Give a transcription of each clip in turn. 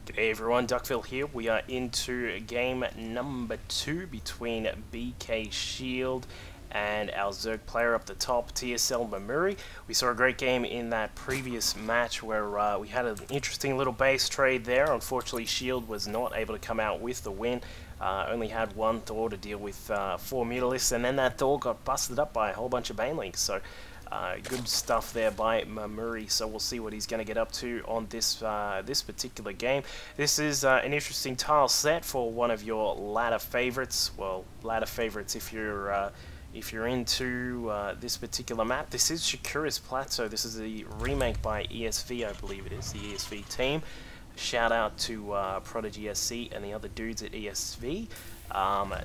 G'day everyone, Duckville here. We are into game number 2 between BKShield and our Zerg player up the top, TSLMamuri. We saw a great game in that previous match where we had an interesting little base trade there. Unfortunately, Shield was not able to come out with the win. Only had one Thor to deal with 4 Mutalisks, and then that Thor got busted up by a whole bunch of Banelings. So good stuff there by Mamuri, so we'll see what he's going to get up to on this this particular game. This is an interesting tile set for one of your ladder favorites. Well, ladder favorites if you're into this particular map. This is Shakura's Plateau. This is a remake by ESV, I believe it is, the ESV team. Shout out to Prodigy SC and the other dudes at ESV.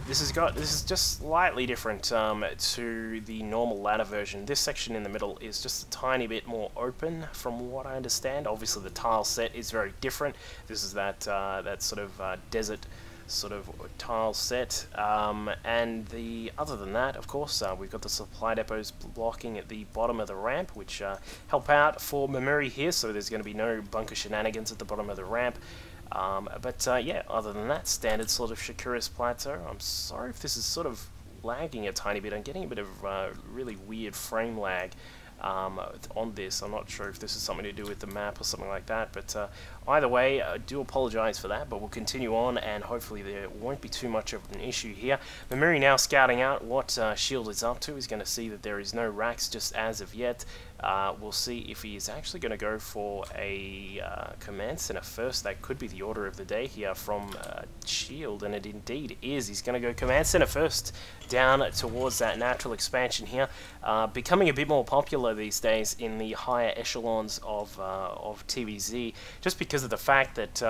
This is just slightly different to the normal ladder version. This section in the middle is just a tiny bit more open, from what I understand. Obviously, the tile set is very different. This is that that sort of desert sort of tile set, and other than that, of course, we've got the supply depots blocking at the bottom of the ramp, which help out for Mamuri here. So there's going to be no bunker shenanigans at the bottom of the ramp. Yeah, other than that, standard sort of Shakura's Plateau. I'm sorry if this is sort of lagging a tiny bit. I'm getting a bit of really weird frame lag on this. I'm not sure if this is something to do with the map or something like that, but either way, I do apologize for that, but we'll continue on, and hopefully there won't be too much of an issue here. Mamuri now scouting out what Shield is up to. He's going to see that there is no racks just as of yet. We'll see if he is actually going to go for a command center first. That could be the order of the day here from Shield, and it indeed is. He's going to go command center first, down towards that natural expansion here, becoming a bit more popular these days in the higher echelons of TVZ, just because of the fact that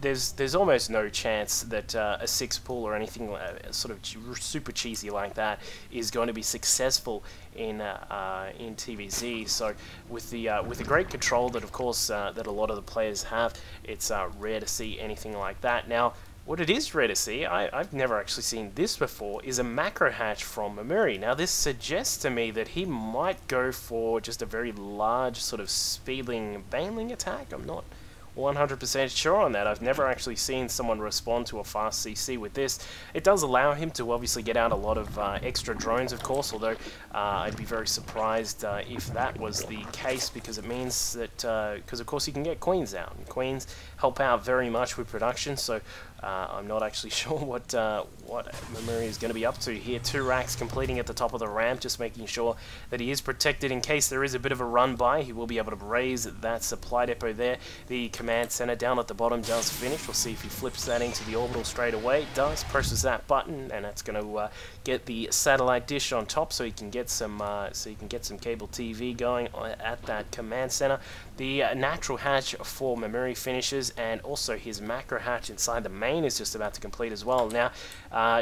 there's almost no chance that a 6 pool or anything sort of super cheesy like that is going to be successful in TVZ. So with the great control that, of course, that a lot of the players have, it's rare to see anything like that. Now, what it is rare to see, I've never actually seen this before, is a macro hatch from Mamuri. Now this suggests to me that he might go for just a very large sort of speedling Baneling attack. I'm not 100% sure on that. I've never actually seen someone respond to a fast CC with this. It does allow him to obviously get out a lot of extra drones, of course, although I'd be very surprised if that was the case, because it means that, because of course you can get queens out, and queens help out very much with production, so I'm not actually sure what Mamuri is going to be up to here. 2 racks completing at the top of the ramp, just making sure that he is protected in case there is a bit of a run by. He will be able to raise that supply depot there. The command center down at the bottom does finish. We'll see if he flips that into the orbital straight away. It does. Presses that button, and that's going to get the satellite dish on top, so he can get some cable TV going at that command center. The natural hatch for Mamuri finishes, and also his macro hatch inside the main is just about to complete as well. Now,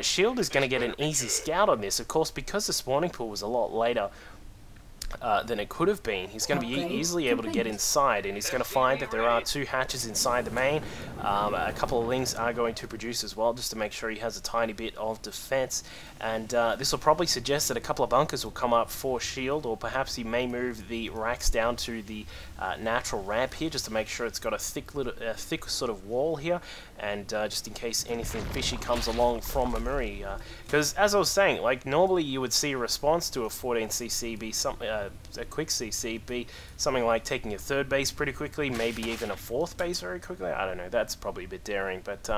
Shield is going to get an easy scout on this, of course, because the spawning pool was a lot later than it could have been. He's going to be easily able to get inside, and he's going to find that there are 2 hatches inside the main. A couple of lings are going to produce as well, just to make sure he has a tiny bit of defense, and this will probably suggest that a couple of bunkers will come up for Shield, or perhaps he may move the racks down to the natural ramp here, just to make sure it's got a thick sort of wall here, and just in case anything fishy comes along from Mamuri. Because as I was saying, like, normally you would see a response to a 14cc be something, a quick CC be something like taking a 3rd base pretty quickly, maybe even a 4th base very quickly. I don't know, that's probably a bit daring, but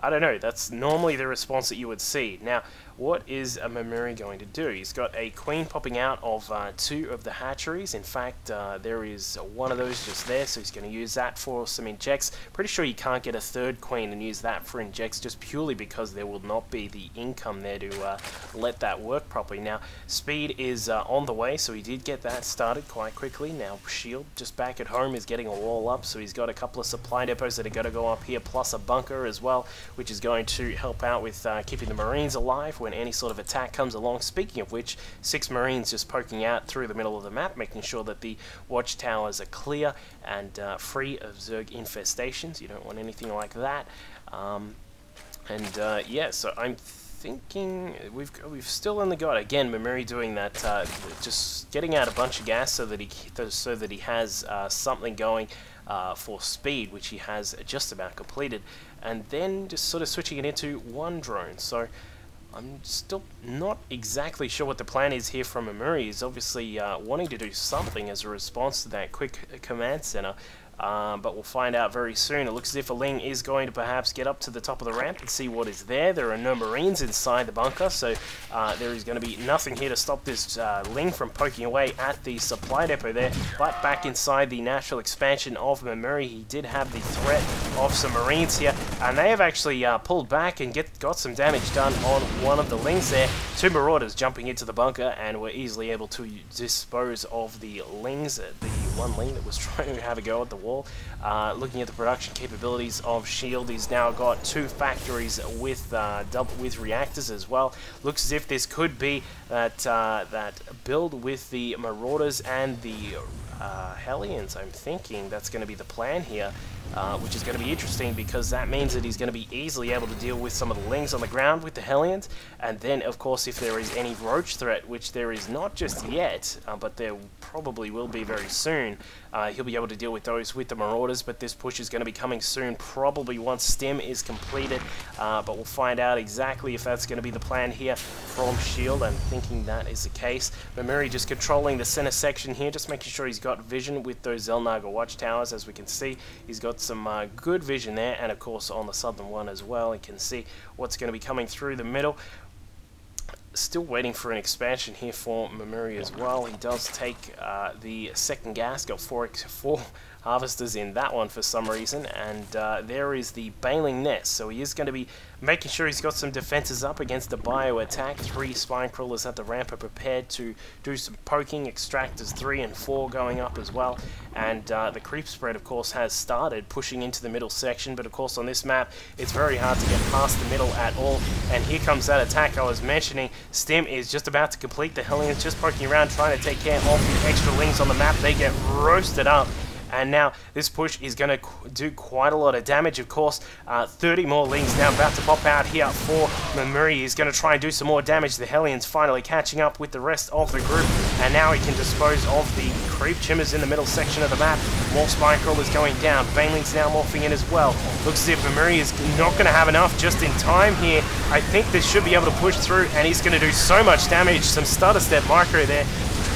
I don't know, that's normally the response that you would see. Now, what is Mamuri going to do? He's got a queen popping out of 2 of the hatcheries. In fact, there is one of those just there, so he's going to use that for some injects. Pretty sure you can't get a 3rd queen and use that for injects, just purely because there will not be the income there to let that work properly. Now, speed is on the way, so he did get that started quite quickly. Now, Shield, just back at home, is getting a wall up, so he's got a couple of supply depots that are going to go up here, plus a bunker as well, which is going to help out with keeping the Marines alive when any sort of attack comes along. Speaking of which, 6 Marines just poking out through the middle of the map, making sure that the watchtowers are clear and free of Zerg infestations. You don't want anything like that. Yeah, so I'm thinking we've still only got, again, Mamuri doing that, just getting out a bunch of gas so that he has something going for speed, which he has just about completed, and then just sort of switching it into one drone. So I'm still not exactly sure what the plan is here from Mamuri. He's obviously wanting to do something as a response to that quick command center. But we'll find out very soon. It looks as if a Ling is going to perhaps get up to the top of the ramp and see what is there. There are no Marines inside the bunker, so there is going to be nothing here to stop this Ling from poking away at the supply depot there. But back inside the natural expansion of Mamuri, he did have the threat of some Marines here, and they have actually pulled back and got some damage done on one of the Lings there. Two Marauders jumping into the bunker and were easily able to dispose of the Lings. The one Ling that was trying to have a go at the wall. Looking at the production capabilities of SHIELD, he's now got 2 factories with reactors as well. Looks as if this could be that build with the Marauders and the Hellions. I'm thinking that's going to be the plan here, which is going to be interesting because that means that he's going to be easily able to deal with some of the Lings on the ground with the Hellions, and then of course if there is any roach threat, which there is not just yet, but there probably will be very soon, he'll be able to deal with those with the Marauders. But this push is going to be coming soon, probably once STEM is completed, but we'll find out exactly if that's going to be the plan here from SHIELD. I'm thinking that is the case. Mamuri just controlling the center section here, just making sure he's got vision with those Xel'Naga watchtowers. As we can see, he's got some good vision there, and of course on the southern one as well, you can see what's going to be coming through the middle. Still waiting for an expansion here for Mamuri as well. He does take the second gas, got four harvesters in that one for some reason, and there is the Baneling Nest, so he is going to be making sure he's got some defenses up against the bio attack. 3 spine crawlers at the ramp are prepared to do some poking. Extractors 3 and 4 going up as well, and the creep spread of course has started pushing into the middle section, but of course on this map it's very hard to get past the middle at all. And here comes that attack I was mentioning. Stim is just about to complete. The Hellions just poking around trying to take care of the extra Lings on the map. They get roasted up. And now this push is going to do quite a lot of damage, of course. 30 more Lings now about to pop out here for Mamuri. He's going to try and do some more damage. The Hellions finally catching up with the rest of the group. And now he can dispose of the creep chimmers in the middle section of the map. More spine crawlers going down. Baneling's now morphing in as well. Looks as if Mamuri is not going to have enough just in time here. I think this should be able to push through, and he's going to do so much damage. Some stutter step micro there.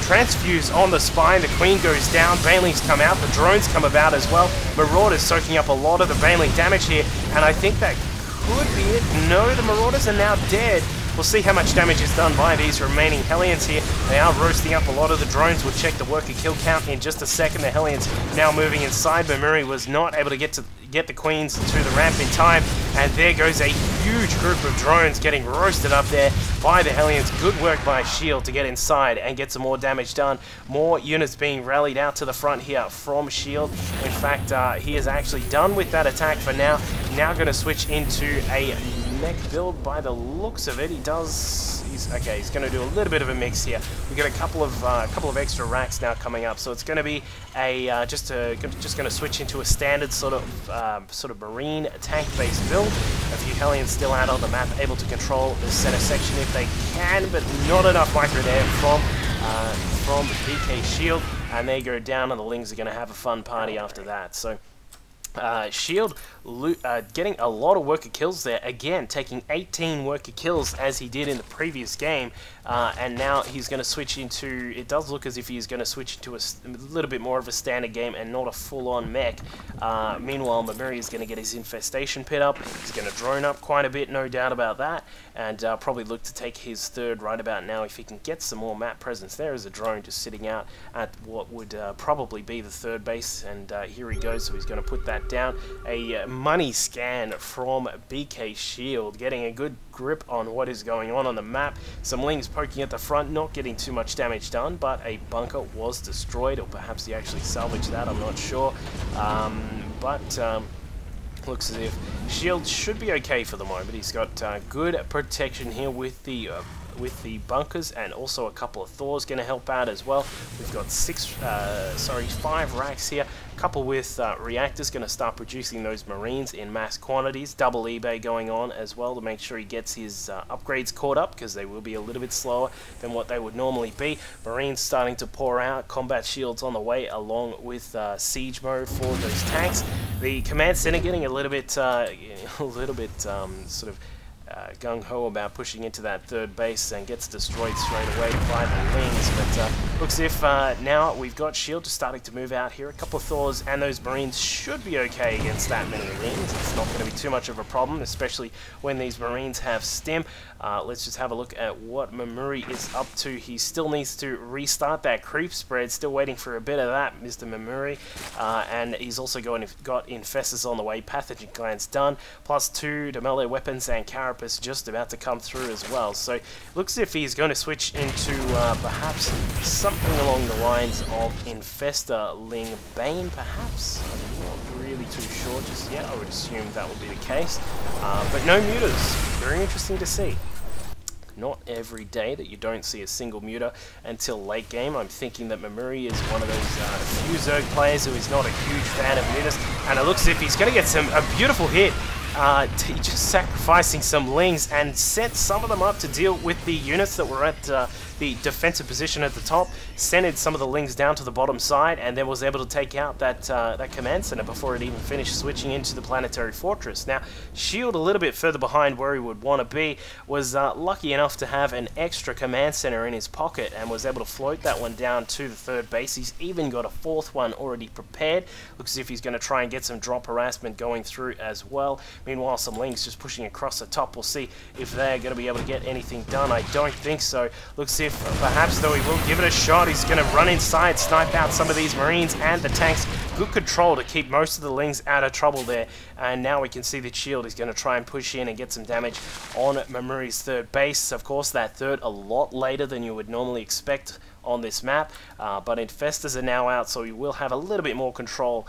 Transfuse on the spine, the Queen goes down, Banelings come out, the drones come about as well. Marauders soaking up a lot of the Baneling damage here, and I think that could be it. No, the Marauders are now dead. We'll see how much damage is done by these remaining Hellions here. They are roasting up a lot of the drones. We'll check the worker kill count in just a second. The Hellions now moving inside. Mamuri was not able to get the Queens to the ramp in time, and there goes a huge group of drones getting roasted up there by the Hellions. Good work by SHIELD to get inside and get some more damage done. More units being rallied out to the front here from SHIELD. In fact, he is actually done with that attack for now. Now going to switch into a mech build by the looks of it. He's going to do a little bit of a mix here. We got a couple of extra racks now coming up, so it's going to be a just going to switch into a standard sort of marine tank-based build. A few Hellions still out on the map, able to control the center section if they can, but not enough micro there from BKShield, and they go down, and the Lings are going to have a fun party after that. So SHIELD getting a lot of worker kills there, again taking 18 worker kills as he did in the previous game, and now he's going to switch into, it does look as if he's going to switch into a little bit more of a standard game and not a full-on mech. Meanwhile, Mamuri is going to get his infestation pit up. He's going to drone up quite a bit, no doubt about that, and probably look to take his third right about now if he can get some more map presence. There is a drone just sitting out at what would probably be the third base, and here he goes, so he's going to put that down. A money scan from BKShield, getting a good grip on what is going on the map. Some Lings poking at the front, not getting too much damage done, but a bunker was destroyed, or perhaps he actually salvaged that, I'm not sure. Looks as if shield should be okay for the moment. He's got good protection here with the bunkers, and also a couple of Thors going to help out as well. We've got 5 racks here, a couple with reactors going to start producing those Marines in mass quantities. Double eBay going on as well to make sure he gets his upgrades caught up, because they will be a little bit slower than what they would normally be. Marines starting to pour out, combat shields on the way, along with siege mode for those tanks. The command center getting a little bit sort of gung-ho about pushing into that third base, and gets destroyed straight away by the Lings. But looks as if now we've got shield just starting to move out here. A couple of Thors and those Marines should be okay against that many Lings. It's not going to be too much of a problem, especially when these Marines have stim. Let's just have a look at what Mamuri is up to. He still needs to restart that creep spread. Still waiting for a bit of that, Mr. Mamuri. And he's also got Infestors on the way. Pathogen glands done. +2 to melee weapons, and Carapace just about to come through as well. So looks as if he's going to switch into perhaps something along the lines of Infestor Ling Bane, perhaps. I'm not really too sure just yet. I would assume that would be the case. But no mutas. Very interesting to see. Not every day that you don't see a single muta until late game. I'm thinking that Mamuri is one of those few Zerg players who is not a huge fan of mutas, and it looks as if he's going to get a beautiful hit. Just sacrificing some Lings, and set some of them up to deal with the units that were at the defensive position at the top, centered some of the Lings down to the bottom side, and then was able to take out that command center before it even finished switching into the planetary fortress. Now, shield a little bit further behind where he would want to be, was lucky enough to have an extra command center in his pocket, and was able to float that one down to the third base. He's even got a fourth one already prepared. Looks as if he's going to try and get some drop harassment going through as well. Meanwhile, some Lings just pushing across the top. We'll see if they're going to be able to get anything done. I don't think so. Looks as if perhaps, though, he will give it a shot. He's going to run inside, snipe out some of these Marines and the tanks. Good control to keep most of the Lings out of trouble there. And now we can see that shield is going to try and push in and get some damage on Mamuri's third base. Of course, that third a lot later than you would normally expect on this map, but Infestors are now out, so he will have a little bit more control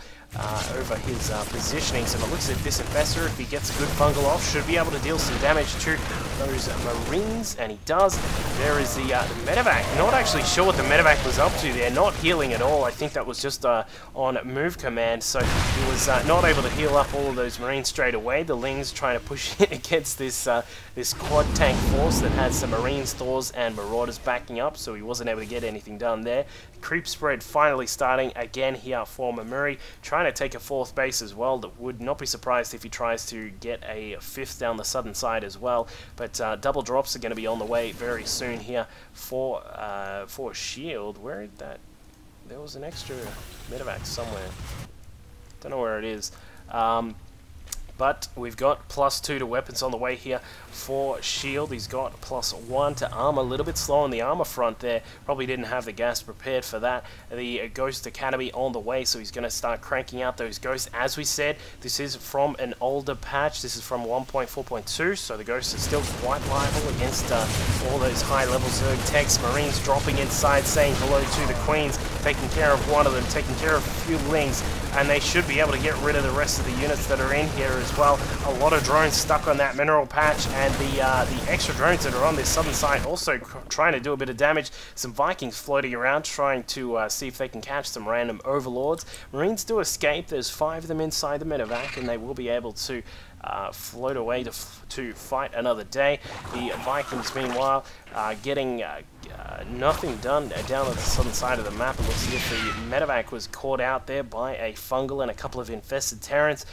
over his positioning. So it looks as if this Infestor, if he gets a good fungal off, should be able to deal some damage to those Marines, and he does. There is the medevac. Not actually sure what the medevac was up to there, not healing at all. I think that was just on move command, so he was not able to heal up all of those Marines straight away. The Lings trying to push in against this quad tank force that has some Marines, Thors, and Marauders backing up, so he wasn't able to get anything done there. Creep spread finally starting again here for Mamuri, trying to take a fourth base as well. That would not be surprised if he tries to get a fifth down the southern side as well. But double drops are going to be on the way very soon here for shield. Where did that? There was an extra medevac somewhere. Don't know where it is. But we've got +2 to weapons on the way here for shield. He's got +1 to armor. A little bit slow on the armor front there. Probably didn't have the gas prepared for that. The Ghost Academy on the way, so he's going to start cranking out those ghosts. As we said, this is from an older patch. This is from 1.4.2, so the ghosts are still quite liable against all those high-level Zerg techs. Marines dropping inside, saying hello to the Queens, taking care of one of them, taking care of a few Lings, and they should be able to get rid of the rest of the units that are in here as well. A lot of drones stuck on that mineral patch, and the extra drones that are on this southern side also trying to do a bit of damage. Some Vikings floating around trying to see if they can catch some random overlords. Marines do escape. There's 5 of them inside the medevac, and they will be able to float away to fight another day. The Vikings, meanwhile, getting nothing done down on the southern side of the map. It looks as if the medevac was caught out there by a fungal and a couple of infested Terrans.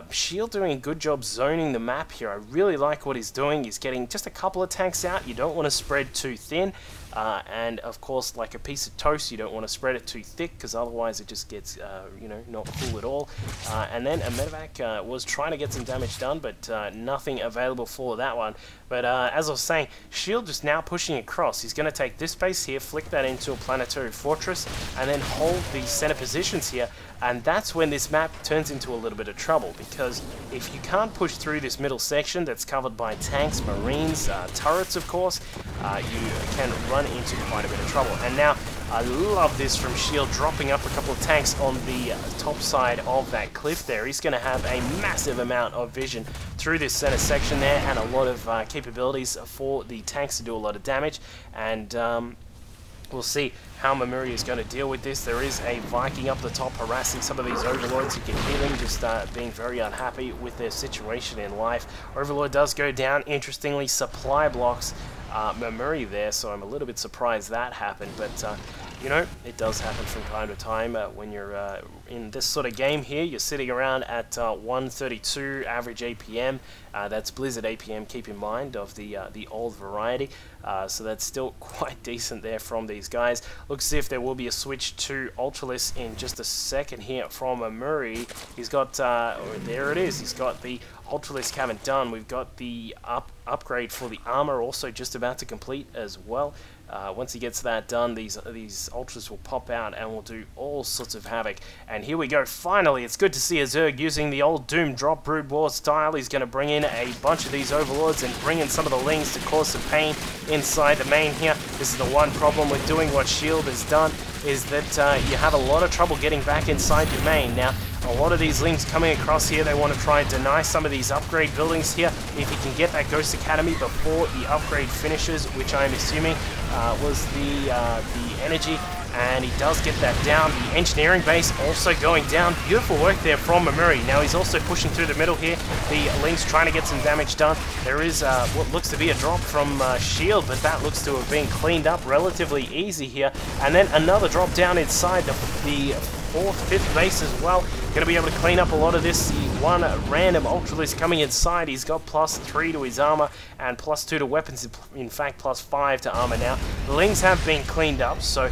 Shield doing a good job zoning the map here. I really like what he's doing. He's getting just a couple of tanks out. You don't want to spread too thin. And of course, like a piece of toast, you don't want to spread it too thick, because otherwise it just gets, you know, not cool at all. And then a medevac was trying to get some damage done, but nothing available for that one. But as I was saying, shield just now pushing across. He's going to take this base here, flick that into a planetary fortress, and then hold the center positions here. And that's when this map turns into a little bit of trouble, because if you can't push through this middle section that's covered by tanks, Marines, turrets, of course, you can run into quite a bit of trouble. And now I love this from Shield, dropping up a couple of tanks on the top side of that cliff there. He's going to have a massive amount of vision through this center section there, and a lot of capabilities for the tanks to do a lot of damage. And we'll see how Mamuri is going to deal with this. There is a Viking up the top harassing some of these Overlords. You can hear them just being very unhappy with their situation in life. Overlord does go down. Interestingly, supply blocks Mamuri there, so I'm a little bit surprised that happened. But, you know, it does happen from time to time when you're in this sort of game here. You're sitting around at 132 average APM. That's Blizzard APM, keep in mind, of the old variety. So that's still quite decent there from these guys. Looks as if there will be a switch to Ultralisk in just a second here from Mamuri. He's got, there it is, he's got the Ultralisk haven't done. We've got the upgrade for the armor also just about to complete as well. Once he gets that done, these Ultras will pop out and will do all sorts of havoc. And here we go, finally, it's good to see a Zerg using the old Doom Drop Brood War style. He's going to bring in a bunch of these Overlords and bring in some of the Lings to cause some pain inside the main here. This is the one problem with doing what Shield has done, is that you have a lot of trouble getting back inside your main. Now, a lot of these Lings coming across here, they want to try and deny some of these upgrade buildings here. If he can get that Ghost Academy before the upgrade finishes, which I'm assuming was the energy, and he does get that down. The engineering base also going down. Beautiful work there from Mamuri. Now he's also pushing through the middle here. The Lings trying to get some damage done. There is what looks to be a drop from Shield, but that looks to have been cleaned up relatively easy here. And then another drop down inside the 4th, 5th base as well. Going to be able to clean up a lot of this. The one random Ultralisk coming inside. He's got +3 to his armor and +2 to weapons. In fact, +5 to armor now. The Lings have been cleaned up, so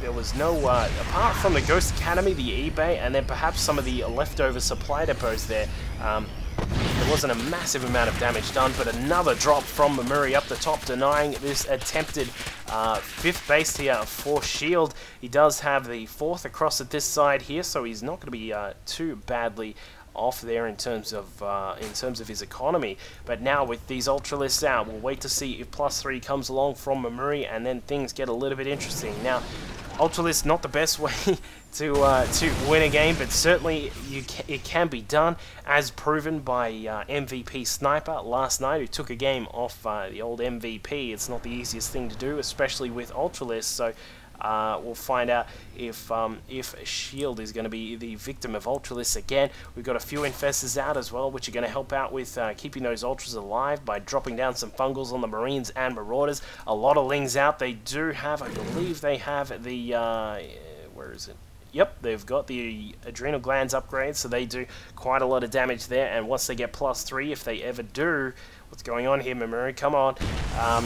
there was no, apart from the Ghost Academy, the eBay, and then perhaps some of the leftover supply depots there, there wasn't a massive amount of damage done, but another drop from Mamuri up the top, denying this attempted 5th base here for Shield. He does have the 4th across at this side here, so he's not going to be too badly off there in terms of his economy. But now with these Ultralisks out, we'll wait to see if +3 comes along from Mamuri, and then things get a little bit interesting. Now, Ultralisk not the best way to win a game, but certainly it can be done, as proven by MVP Sniper last night, who took a game off the old MVP. It's not the easiest thing to do, especially with Ultralisk. So we'll find out if Shield is going to be the victim of Ultralisk again. We've got a few Infestors out as well, which are going to help out with keeping those Ultras alive by dropping down some Fungals on the Marines and Marauders. A lot of Lings out. They do have, I believe they have the, where is it? Yep, they've got the Adrenal Glands upgrade, so they do quite a lot of damage there. And once they get +3, if they ever do, what's going on here, Mamuri? Come on.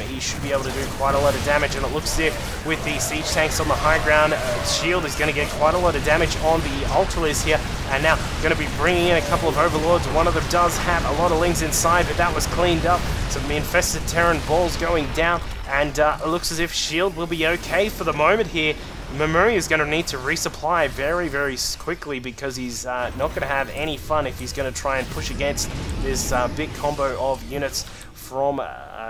He should be able to do quite a lot of damage, and it looks as if with the siege tanks on the high ground, Shield is going to get quite a lot of damage on the Ultralisk here, and now going to be bringing in a couple of Overlords. One of them does have a lot of Lings inside, but that was cleaned up. Some infested Terran balls going down, and it looks as if Shield will be okay for the moment here. Mamuri is going to need to resupply very, very quickly, because he's not going to have any fun if he's going to try and push against this big combo of units from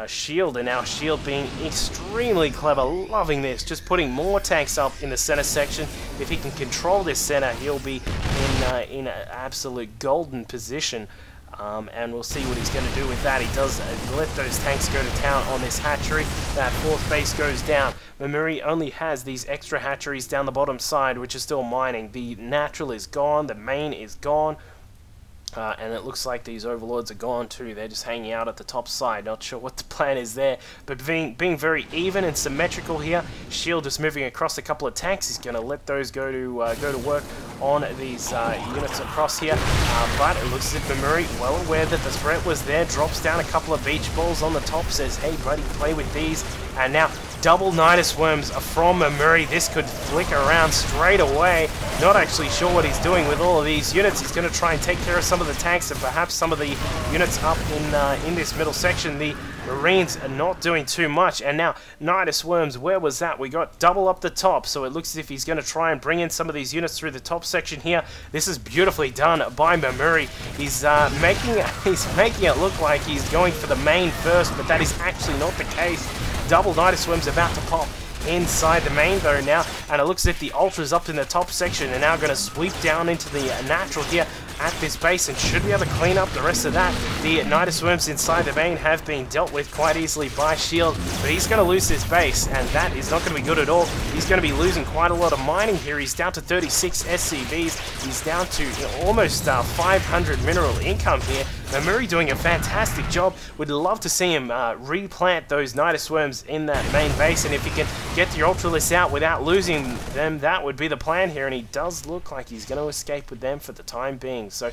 Shield. And now Shield being extremely clever, loving this, just putting more tanks up in the center section. If he can control this center, he'll be in an absolute golden position. And we'll see what he's going to do with that. He does let those tanks go to town on this hatchery. That 4th base goes down. Mamuri only has these extra hatcheries down the bottom side, which is still mining. The natural is gone. The main is gone. And it looks like these Overlords are gone too. They're just hanging out at the top side. Not sure what the plan is there. But being very even and symmetrical here. Shield just moving across a couple of tanks. He's going to let those go to work on these units across here. But it looks as if Mamuri, well aware that the threat was there, drops down a couple of beach balls on the top, says, hey buddy, play with these. And now double Nidus Worms from Mamuri. This could flick around straight away. Not actually sure what he's doing with all of these units. He's going to try and take care of some of the tanks and perhaps some of the units up in this middle section. The Marines are not doing too much. And now Nidus Worms, where was that? We got double up the top, so it looks as if he's going to try and bring in some of these units through the top section here. This is beautifully done by Mamuri. He's making it look like he's going for the main first, but that is actually not the case. Double Nidus Worms about to pop inside the main though now, and it looks as if the Ultras up in the top section are now going to sweep down into the natural here at this base and should be able to clean up the rest of that. The Nidus Worms inside the main have been dealt with quite easily by Shield, but he's going to lose his base, and that is not going to be good at all. He's going to be losing quite a lot of mining here. He's down to 36 SCVs. He's down to almost 500 mineral income here. Mamuri doing a fantastic job. Would love to see him replant those Nidus Worms in that main base, and if he can get the Ultralists out without losing them, that would be the plan here, and he does look like he's going to escape with them for the time being. So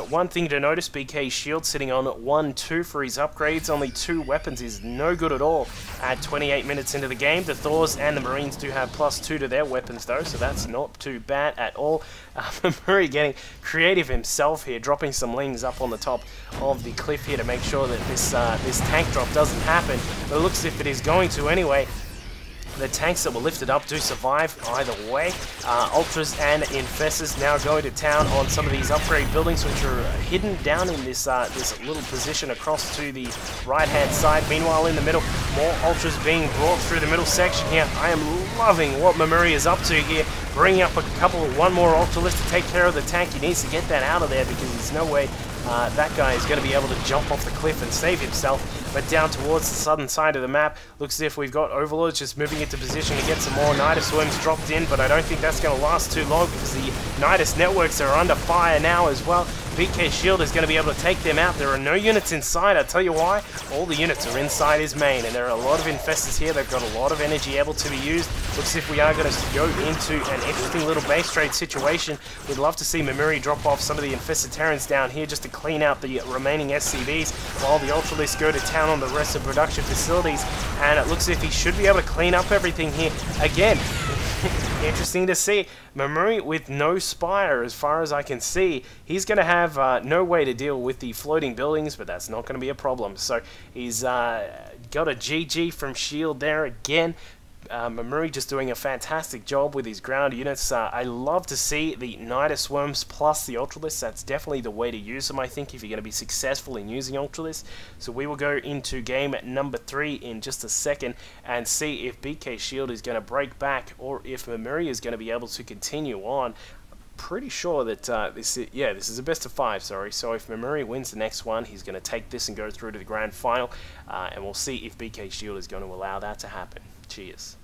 one thing to notice, BKShield sitting on 1-2 for his upgrades. Only 2 weapons is no good at all at 28 minutes into the game. The Thors and the Marines do have +2 to their weapons though, so that's not too bad at all. Mamuri getting creative himself here, dropping some lings up on the top of the cliff here to make sure that this tank drop doesn't happen. But it looks as if it is going to anyway. The tanks that were lifted up do survive either way. Ultras and Infestors now going to town on some of these upgrade buildings, which are hidden down in this little position across to the right-hand side. Meanwhile, in the middle, more Ultras being brought through the middle section here. I am loving what Mamuri is up to here, bringing up one more Ultralist to take care of the tank. He needs to get that out of there because there's no way that guy is going to be able to jump off the cliff and save himself. But down towards the southern side of the map, looks as if we've got Overlords just moving into position to get some more Nidus Worms dropped in, but I don't think that's going to last too long because the Nidus networks are under fire now as well. BKShield is going to be able to take them out. There are no units inside. I'll tell you why. All the units are inside his main, and there are a lot of Infestors here. They've got a lot of energy able to be used. Looks as if we are going to go into an interesting little base trade situation. We'd love to see Mamuri drop off some of the Infested Terrans down here just to clean out the remaining SCVs while the Ultralists go to town on the rest of production facilities, and it looks as if he should be able to clean up everything here again. Interesting to see. Mamuri with no Spire as far as I can see. He's going to have no way to deal with the floating buildings, but that's not going to be a problem. So he's got a GG from Shield there again. Mamuri just doing a fantastic job with his ground units. I love to see the Nidus Worms plus the Ultralists. That's definitely the way to use them, I think, if you're going to be successful in using Ultralists. So we will go into game number 3 in just a second and see if BKShield is going to break back or if Mamuri is going to be able to continue on. Pretty sure that this is a best of 5, sorry. So if Mamuri wins the next one, he's going to take this and go through to the grand final, and we'll see if BKShield is going to allow that to happen. Cheers.